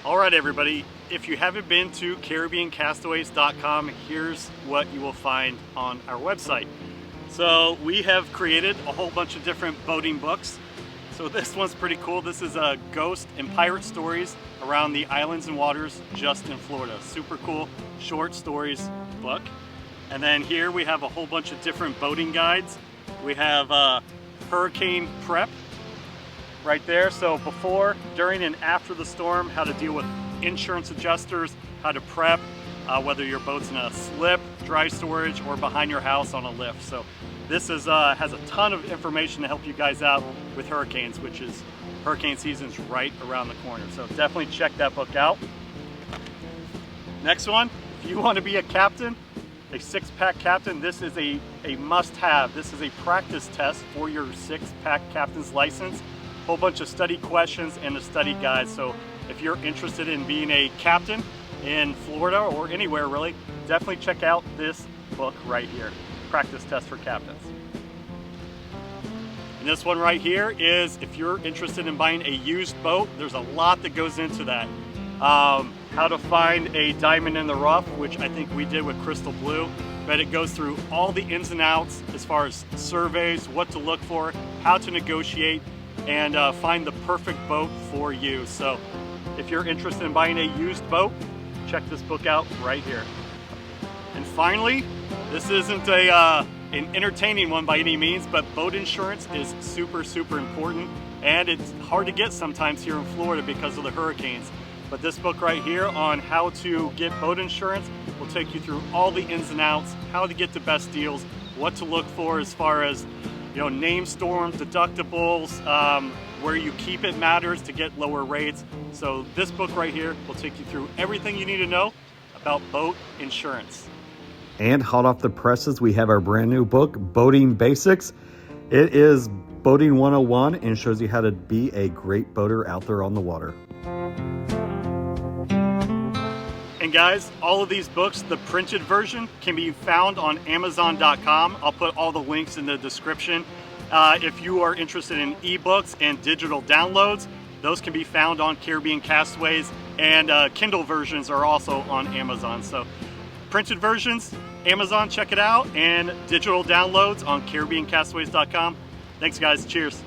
All right, everybody, if you haven't been to CaribbeanCastaways.com, here's what you will find on our website. So we have created a whole bunch of different boating books. So this one's pretty cool. This is a ghost and pirate stories around the islands and waters just in Florida. Super cool short stories book. And then here we have a whole bunch of different boating guides. We have hurricane prep right there. So before, during, and after the storm, how to deal with insurance adjusters, how to prep, whether your boat's in a slip, dry storage, or behind your house on a lift. So this is has a ton of information to help you guys out with hurricanes, which is hurricane season's right around the corner. So definitely check that book out. Next one, if you want to be a captain, a six-pack captain, this is a must-have. This is a practice test for your six-pack captain's license. Whole bunch of study questions and a study guide. So if you're interested in being a captain in Florida or anywhere really, definitely check out this book right here, Practice Test for Captains. And this one right here is if you're interested in buying a used boat, there's a lot that goes into that. How to find a diamond in the rough, which I think we did with Crystal Blue, but it goes through all the ins and outs as far as surveys, what to look for, how to negotiate, and find the perfect boat for you. So if you're interested in buying a used boat, check this book out right here. And finally, this isn't an entertaining one by any means, but boat insurance is super important, and it's hard to get sometimes here in Florida because of the hurricanes. But this book right here on how to get boat insurance will take you through all the ins and outs, how to get the best deals, what to look for as far as name storms, deductibles, where you keep it matters to get lower rates. So this book right here will take you through everything you need to know about boat insurance. And hot off the presses, we have our brand new book, Boating Basics. It is Boating 101 and shows you how to be a great boater out there on the water. And guys, all of these books, the printed version, can be found on Amazon.com. I'll put all the links in the description. If you are interested in ebooks and digital downloads, those can be found on Caribbean Castaways, and Kindle versions are also on Amazon. So printed versions, Amazon, check it out, and digital downloads on CaribbeanCastaways.com. Thanks guys, cheers.